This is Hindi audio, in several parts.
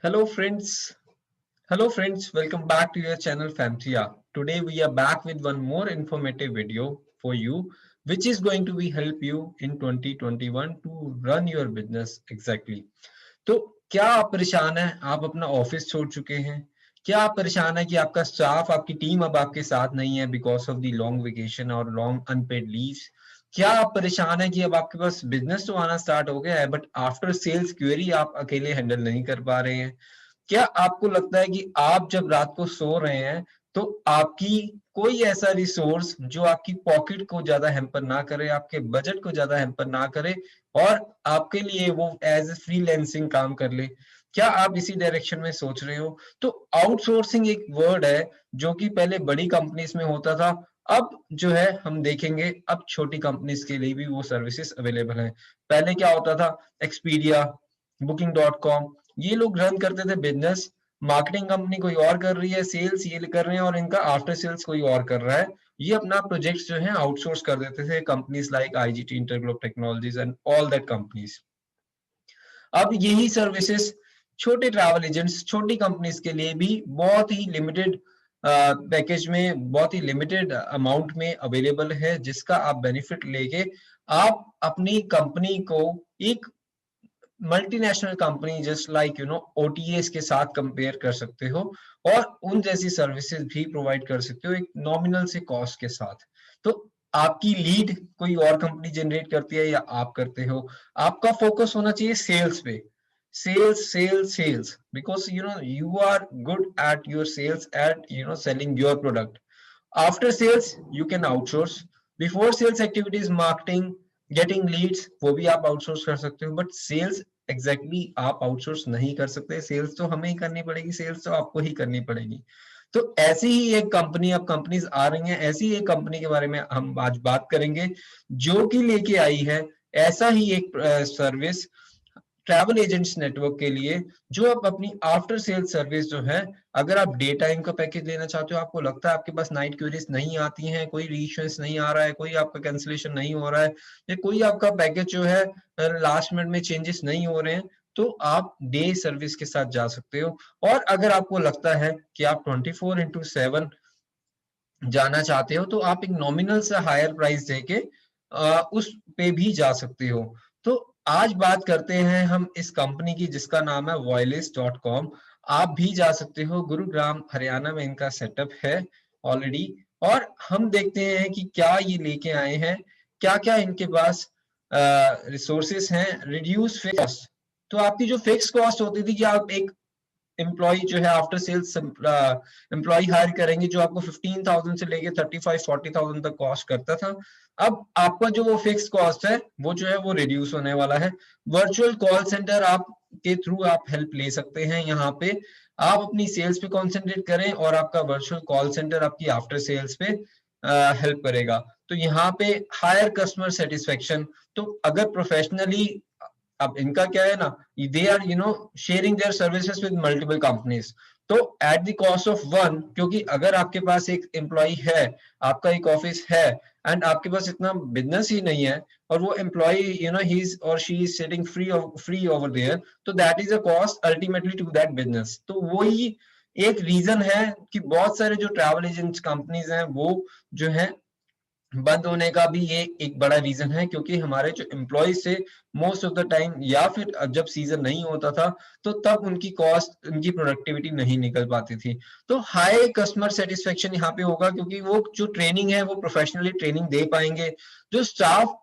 Hello friends. Hello friends, welcome back to your channel Famtia. Today we are back with one more informative video for you which is going to be help you in 2021 to run your business exactly. तो क्या आप परेशान हैं? आप अपना ऑफिस छोड़ चुके हैं? क्या आप परेशान है कि आपका स्टाफ, आपकी टीम अब आपके साथ नहीं है because of the long vacation और लॉन्ग अनपेड लीव्स? क्या आप परेशान है कि अब आपके पास बिजनेस तो आना स्टार्ट हो गया है बट आफ्टर सेल्स क्वेरी आप अकेले हैंडल नहीं कर पा रहे हैं? क्या आपको लगता है कि आप जब रात को सो रहे हैं तो आपकी कोई ऐसा रिसोर्स जो आपकी पॉकेट को ज्यादा हैम्पर ना करे, आपके बजट को ज्यादा हैम्पर ना करे और आपके लिए वो एज ए फ्रीलांसिंग काम कर ले? क्या आप इसी डायरेक्शन में सोच रहे हो? तो आउटसोर्सिंग एक वर्ड है जो कि पहले बड़ी कंपनीज में होता था। अब जो है हम देखेंगे अब छोटी कंपनीज के लिए भी वो सर्विसेज अवेलेबल हैं। पहले क्या होता था? एक्सपीडिया, बुकिंग डॉट कॉम, ये लोग रन करते थे बिजनेस। मार्केटिंग कंपनी कोई और कर रही है, सेल्स ये कर रहे हैं और इनका आफ्टर सेल्स कोई और कर रहा है। ये अपना प्रोजेक्ट्स जो है आउटसोर्स कर देते थे companies like IGT, InterGlobe technologies and all that companies. अब यही सर्विसेज छोटे ट्रैवल एजेंट्स, छोटी कंपनीज के लिए भी बहुत ही लिमिटेड पैकेज में, बहुत ही लिमिटेड अमाउंट में अवेलेबल है, जिसका आप बेनिफिट लेके आप अपनी कंपनी को एक multinational company just like OTS के साथ कंपेयर कर सकते हो और उन जैसी सर्विसेज भी प्रोवाइड कर सकते हो एक नॉमिनल से कॉस्ट के साथ। तो आपकी लीड कोई और कंपनी जनरेट करती है या आप करते हो? आपका फोकस होना चाहिए सेल्स पे। Sales sales sales, because you are good at your sales, at selling your product. After sales you can outsource. Before sales activities, marketing, getting leads, वो भी आप आउटसोर्स कर सकते हो बट सेल्स एग्जैक्टली आप आउटसोर्स नहीं कर सकते। सेल्स तो हमें ही करनी पड़ेगी, सेल्स तो आपको ही करनी पड़ेगी। तो ऐसी ही एक कंपनी, अब कंपनीज आ रही हैं, ऐसी एक कंपनी के बारे में हम आज बात करेंगे जो कि लेके आई है ऐसा ही एक सर्विस ट्रैवल एजेंट्स नेटवर्क के लिए, जो आप अपनी आफ्टर सेल सर्विस जो है, अगर आप डे टाइम का पैकेज लेना चाहते हो, आपको लगता है आपके पास नाइट क्वेरीज नहीं आती हैं, कोई रीइश्यूएंस नहीं आ रहा है, कोई आपका कैंसिलेशन नहीं हो रहा है या कोई आपका पैकेज जो है लास्ट मिनट में चेंजेस नहीं हो रहे हैं, तो आप डे सर्विस के साथ जा सकते हो। और अगर आपको लगता है कि आप 24/7 जाना चाहते हो तो आप एक नॉमिनल से हायर प्राइस देके उस पे भी जा सकते हो। तो आज बात करते हैं हम इस कंपनी की जिसका नाम है voilis.com। आप भी जा सकते हो, गुरुग्राम हरियाणा में इनका सेटअप है ऑलरेडी। और हम देखते हैं कि क्या ये लेके आए हैं, क्या क्या इनके पास रिसोर्सेस हैं। रिड्यूस कॉस्ट, तो आपकी जो फिक्स कॉस्ट होती थी कि आप एक एम्प्लॉय जो है आफ्टर सेल्स एम्प्लॉय हायर करेंगे जो आपको 15,000 से लेके 35-40,000 तक कॉस्ट करता था, अब आपका जो वो फिक्स कॉस्ट है वो जो है वो रिड्यूस होने वाला है। वर्चुअल कॉल सेंटर आप के थ्रू आप हेल्प ले सकते हैं। यहाँ पे आप अपनी सेल्स पे कॉन्सेंट्रेट करें और आपका वर्चुअल कॉल सेंटर आपकी आफ्टर सेल्स पे हेल्प करेगा। तो यहाँ पे हायर कस्टमर सेटिस्फेक्शन, तो अगर प्रोफेशनली, अब इनका क्या है ना, they are sharing their services with multiple companies, तो at the cost of one, क्योंकि अगर आपके पास एक एम्प्लॉय है, आपका एक ऑफिस है एंड आपके पास इतना बिजनेस ही नहीं है और वो employee he or she is sitting free over there, तो that is a cost ultimately to that business. तो वही एक रीजन है कि बहुत सारे जो ट्रैवल एजेंट कंपनीज हैं वो जो है बंद होने का भी ये एक बड़ा रीजन है, क्योंकि हमारे जो एम्प्लॉयज थे मोस्ट ऑफ द टाइम, या फिर जब सीजन नहीं होता था तो तब उनकी कॉस्ट, उनकी प्रोडक्टिविटी नहीं निकल पाती थी। तो हाई कस्टमर सेटिस्फेक्शन यहाँ पे होगा क्योंकि वो जो ट्रेनिंग है वो प्रोफेशनली ट्रेनिंग दे पाएंगे। जो स्टाफ,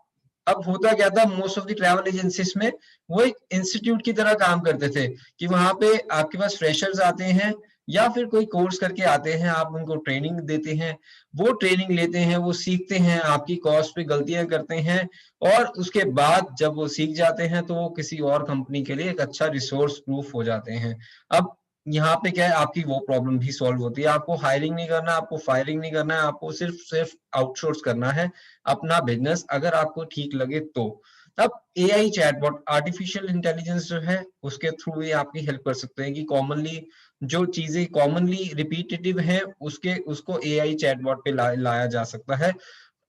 अब होता क्या था most of the travel agencies में, वो एक इंस्टीट्यूट की तरह काम करते थे कि वहां पे आपके पास फ्रेशर्स आते हैं या फिर कोई कोर्स करके आते हैं, आप उनको ट्रेनिंग देते हैं, वो ट्रेनिंग लेते हैं, वो सीखते हैं, आपकी कॉस्ट पे गलतियां करते हैं और उसके बाद जब वो सीख जाते हैं तो वो किसी और कंपनी के लिए एक अच्छा रिसोर्स प्रूफ हो जाते हैं। अब यहाँ पे क्या है, आपकी वो प्रॉब्लम भी सॉल्व होती है। आपको हायरिंग नहीं करना, आपको फायरिंग नहीं करना है, आपको सिर्फ सिर्फ आउटसोर्स करना है अपना बिजनेस, अगर आपको ठीक लगे तो। अब एआई चैटबॉट, आर्टिफिशियल इंटेलिजेंस जो है उसके थ्रू भी आपकी हेल्प कर सकते हैं कि कॉमनली जो चीजें कॉमनली रिपीटेटिव है उसके उसको एआई चैटबॉट पे लाया जा सकता है।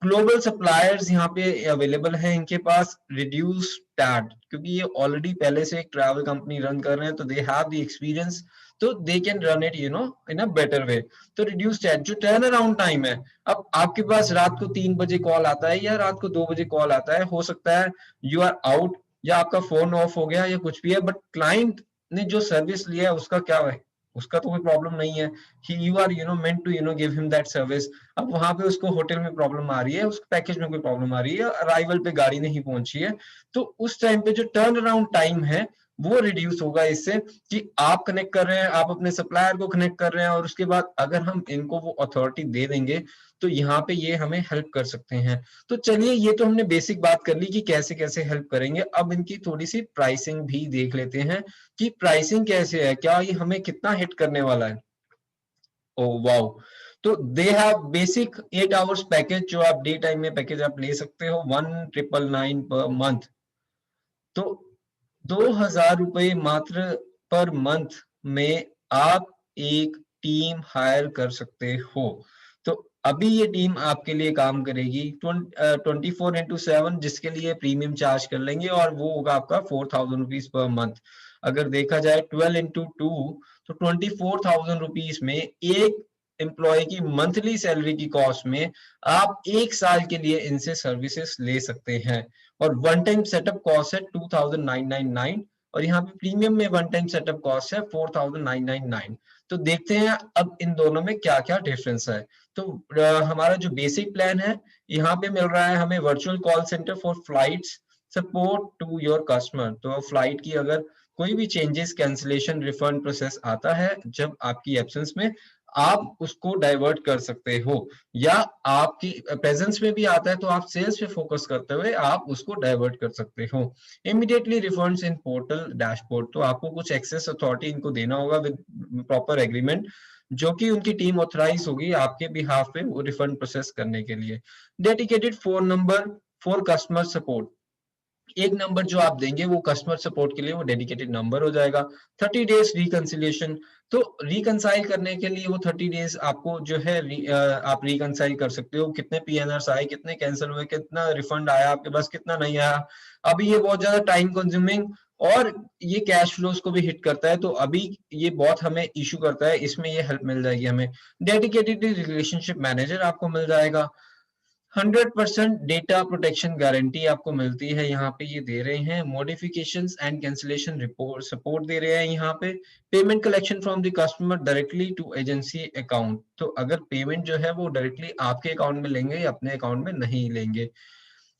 ग्लोबल सप्लायर्स यहाँ पे अवेलेबल है इनके पास, रिड्यूस टैट, क्योंकि ये ऑलरेडी पहले से एक ट्रैवल कंपनी रन कर रहे हैं, तो दे हैव द एक्सपीरियंस, तो they can run it in a better way. तो रिड्यूस टैट जो टर्न अराउंड टाइम है, अब आपके पास रात को 3 बजे कॉल आता है या रात को 2 बजे कॉल आता है, हो सकता है यू आर आउट या आपका फोन ऑफ हो गया या कुछ भी है, बट क्लाइंट ने जो सर्विस लिया है उसका क्या है, उसका तो कोई प्रॉब्लम नहीं है, you are meant to give him that service. अब वहां पे उसको होटल में प्रॉब्लम आ रही है, उसको पैकेज में कोई प्रॉब्लम आ रही है, अराइवल पे गाड़ी नहीं पहुंची है, तो उस टाइम पे जो टर्न अराउंड टाइम है वो रिड्यूस होगा इससे कि आप कनेक्ट कर रहे हैं, आप अपने सप्लायर को कनेक्ट कर रहे हैं, और उसके बाद अगर हम इनको वो अथॉरिटी दे देंगे तो यहाँ पे ये हमें हेल्प कर सकते हैं। तो चलिए, ये तो हमने बेसिक बात कर ली कि कैसे कैसे हेल्प करेंगे। अब इनकी थोड़ी सी प्राइसिंग भी देख लेते हैं कि प्राइसिंग कैसे है, क्या ये हमें कितना हिट करने वाला है। ओ वाओ, तो they have basic 8 hours package, जो आप डे टाइम में पैकेज आप ले सकते हो, 1999 पर मंथ। तो 2,000 रुपए मात्र पर मंथ में आप एक टीम हायर कर सकते हो। तो अभी ये टीम आपके लिए काम करेगी 24/7, जिसके लिए प्रीमियम चार्ज कर लेंगे, और वो होगा आपका 4,000 रुपीज पर मंथ। अगर देखा जाए 12/2, तो 24,000 रुपीज में एक एम्प्लॉय की मंथली सैलरी की कॉस्ट में आप एक साल के लिए इनसे सर्विसेज ले सकते हैं। और वन टाइम सेटअप कॉस्ट है 2,999, और यहाँ पे प्रीमियम में वन टाइम सेटअप कॉस्ट है 4,999। तो देखते हैं अब इन दोनों में क्या क्या डिफरेंस है। तो हमारा जो बेसिक प्लान है, यहाँ पे मिल रहा है हमें virtual call centre for flights, support to your customer. तो फ्लाइट की अगर कोई भी चेंजेस, कैंसिलेशन, रिफंड प्रोसेस आता है जब आपकी एब्सेंस में, आप उसको डाइवर्ट कर सकते हो, या आपकी प्रेजेंस में भी आता है तो आप सेल्स पे फोकस करते हुए आप उसको डाइवर्ट कर सकते हो। Immediately refunds in portal dashboard, तो आपको कुछ एक्सेस अथॉरिटी इनको देना होगा विद प्रॉपर एग्रीमेंट, जो कि उनकी टीम ऑथराइज होगी आपके बिहाफ पे वो रिफंड प्रोसेस करने के लिए। Dedicated phone number for customer support, एक नंबर जो आप देंगे वो कस्टमर सपोर्ट के लिए वो डेडिकेटेड नंबर हो जाएगा। 30 डेज रिकंसिलिएशन, तो रिकंसाइल करने के लिए वो 30 डेज आपको जो है आप रिकंसाइल कर सकते हो, कितने पीएनआर आए, कितने कैंसिल हुए, कितना रिफंड आया आपके पास, कितना नहीं आया। अभी ये बहुत ज्यादा टाइम कंज्यूमिंग और ये कैश फ्लोज को भी हिट करता है, तो अभी ये बहुत हमें इशू करता है, इसमें ये हेल्प मिल जाएगी हमें। डेडिकेटेड रिलेशनशिप मैनेजर आपको मिल जाएगा। 100% डेटा प्रोटेक्शन गारंटी आपको मिलती है, यहाँ पे ये दे रहे हैं। Modifications and cancellation report support दे रहे हैं यहाँ पे। Payment collection from the customer directly to agency account, तो अगर पेमेंट जो है वो डायरेक्टली आपके अकाउंट में लेंगे या अपने अकाउंट में नहीं लेंगे।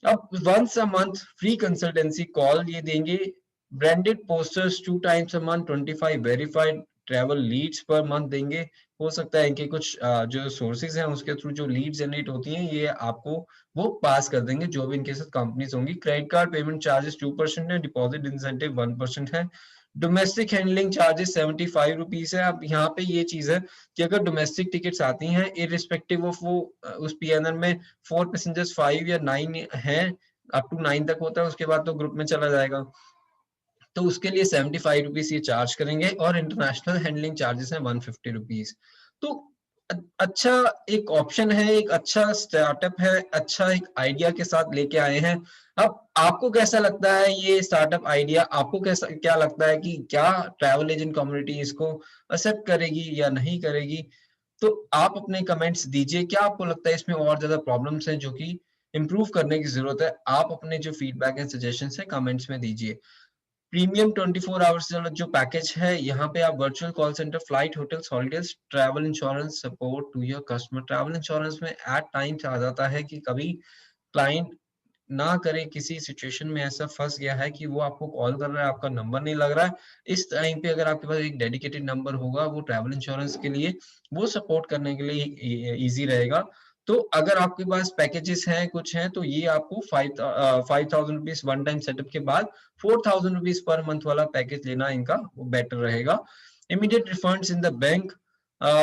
अब once a month free consultancy call ये देंगे। Branded posters 2 times a month, 25 verified travel leads per month देंगे। हो सकता है इनके कुछ जो सोर्सेज हैं उसके थ्रू जो लीड जनरेट होती हैं ये आपको वो पास कर देंगे, जो भी इनके साथ कंपनीज होंगी। क्रेडिट कार्ड पेमेंट चार्जेस 2% है, डिपॉजिट इंसेंटिव 1% है। डोमेस्टिक हैंडलिंग चार्जेस 75 रुपीज है। अब यहाँ पे ये चीज है कि अगर डोमेस्टिक टिकट्स आती हैं इरिस्पेक्टिव ऑफ वो उस पीएनआर में 4 पैसेंजर्स 5 या 9 हैं, अप टू 9 तक होता है, उसके बाद तो ग्रुप में चला जाएगा, तो उसके लिए 75 रुपीज ये चार्ज करेंगे। और इंटरनेशनल हैंडलिंग चार्जेस है 150 रुपीज। तो अच्छा एक ऑप्शन है, एक अच्छा स्टार्टअप है, अच्छा एक आइडिया के साथ लेके आए हैं। अब आपको कैसा लगता है ये स्टार्टअप आइडिया, आपको कैसा क्या लगता है कि क्या ट्रैवल एजेंट कम्युनिटी इसको एक्सेप्ट करेगी या नहीं करेगी? तो आप अपने कमेंट्स दीजिए, क्या आपको लगता है इसमें और ज्यादा प्रॉब्लम्स हैं जो कि इम्प्रूव करने की जरूरत है? आप अपने जो फीडबैक एंड सजेशन है कमेंट्स में दीजिए। प्रीमियम 24 आवर्स वाला जो पैकेज है, यहाँ पे आप virtual call centre, flight, hotels, holidays, travel insurance support to your customer. Travel insurance में एट टाइम्स आ जाता है कि कभी क्लाइंट ना करे, किसी सिचुएशन में ऐसा फंस गया है कि वो आपको कॉल कर रहा है, आपका नंबर नहीं लग रहा है, इस टाइम पे अगर आपके पास एक डेडिकेटेड नंबर होगा वो ट्रैवल इंश्योरेंस के लिए, वो सपोर्ट करने के लिए इजी रहेगा। तो अगर आपके पास पैकेजेस हैं, कुछ हैं, तो ये आपको 5,000 रुपीज वन टाइम सेटअप के बाद 4,000 रुपीज पर मंथ वाला पैकेज लेना इनका वो बेटर रहेगा। Immediate refunds in the bank,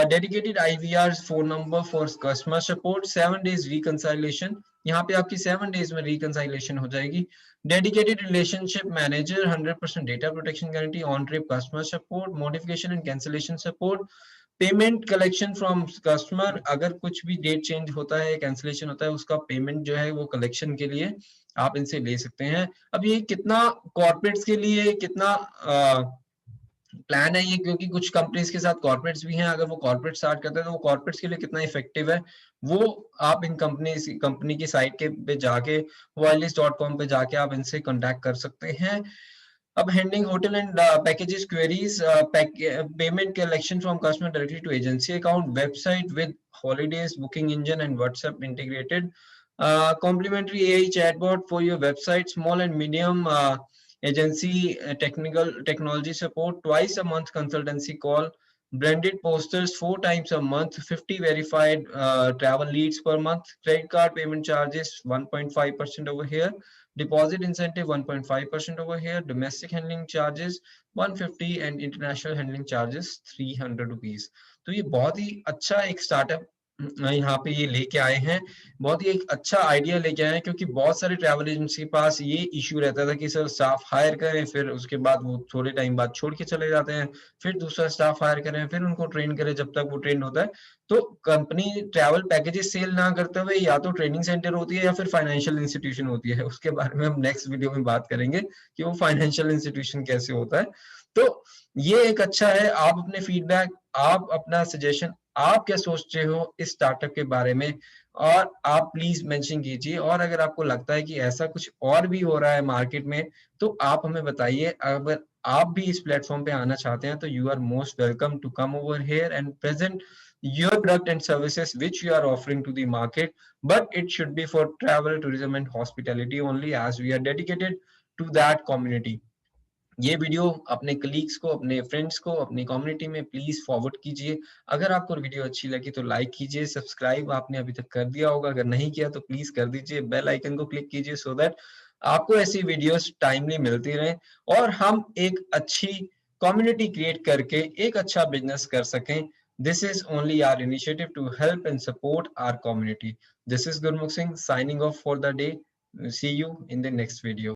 dedicated IVR phone number for customer support, 7 days reconciliation, यहाँ पे आपकी 7 डेज में रिकंसाइलेशन हो जाएगी। Dedicated relationship manager, 100% data protection guarantee, on trip customer support, modification and cancellation support, payment collection from customer, अगर कुछ भी डेट चेंज होता है, कैंसिलेशन होता है, उसका पेमेंट जो है वो कलेक्शन के लिए आप इनसे ले सकते हैं। अब ये कितना कॉर्पोरेट्स के लिए कितना प्लान है ये, क्योंकि कुछ कंपनीज के साथ कॉर्पोरेट्स भी हैं, अगर वो कॉर्पोरेट स्टार्ट करते हैं तो वो कॉर्पोरेट्स के लिए कितना इफेक्टिव है वो आप इन कंपनी की साइट के पे जाके wireless.com पे जाके आप इनसे कांटेक्ट कर सकते हैं। अब handling hotel and packages queries, payment collection from customer directly to agency account, website with holidays booking engine and WhatsApp integrated, complimentary AI chatbot for your website, small and medium agency technical technology support, twice a month consultancy call, branded posters 4 times a month, 50 verified travel leads per month, credit card payment charges 1.5% over here, deposit incentive 1.5% over here, domestic handling charges 150 and international handling charges 300 rupees। तो ये बहुत ही अच्छा एक स्टार्टअप यहाँ पे ये लेके आए हैं, बहुत ही एक अच्छा आइडिया लेके आए हैं, क्योंकि बहुत सारे ट्रैवल एजेंसी के पास ये इश्यू रहता था कि सर स्टाफ हायर करें, फिर उसके बाद वो थोड़े टाइम बाद छोड़ के चले जाते हैं, फिर दूसरा स्टाफ हायर करें, फिर उनको ट्रेन करें जब तक वो ट्रेन होता है। तो कंपनी ट्रैवल पैकेजेस सेल ना करते हुए या तो ट्रेनिंग सेंटर होती है या फिर फाइनेंशियल इंस्टीट्यूशन होती है, उसके बारे में हम नेक्स्ट वीडियो में बात करेंगे कि वो फाइनेंशियल इंस्टीट्यूशन कैसे होता है। तो ये एक अच्छा है, आप अपने फीडबैक, आप अपना सजेशन, आप क्या सोचते हो इस स्टार्टअप के बारे में, और आप प्लीज मेंशन कीजिए, और अगर आपको लगता है कि ऐसा कुछ और भी हो रहा है मार्केट में तो आप हमें बताइए। अगर आप भी इस प्लेटफॉर्म पे आना चाहते हैं तो you are most welcome to come over here and present your product and services which you are offering to the market, but it should be for travel, tourism and hospitality only, as we are dedicated to that community। ये वीडियो अपने कलीग्स को, अपने फ्रेंड्स को, अपनी कम्युनिटी में प्लीज फॉरवर्ड कीजिए। अगर आपको वीडियो अच्छी लगी तो लाइक कीजिए, सब्सक्राइब आपने अभी तक कर दिया होगा, अगर नहीं किया तो प्लीज कर दीजिए, बेल आइकन को क्लिक कीजिए सो दैट आपको ऐसी वीडियोस टाइमली मिलती रहे और हम एक अच्छी कम्युनिटी क्रिएट करके एक अच्छा बिजनेस कर सकें। This is only our initiative to help and support our community. This is Gurmukh Singh signing off for the day। See you in the next video।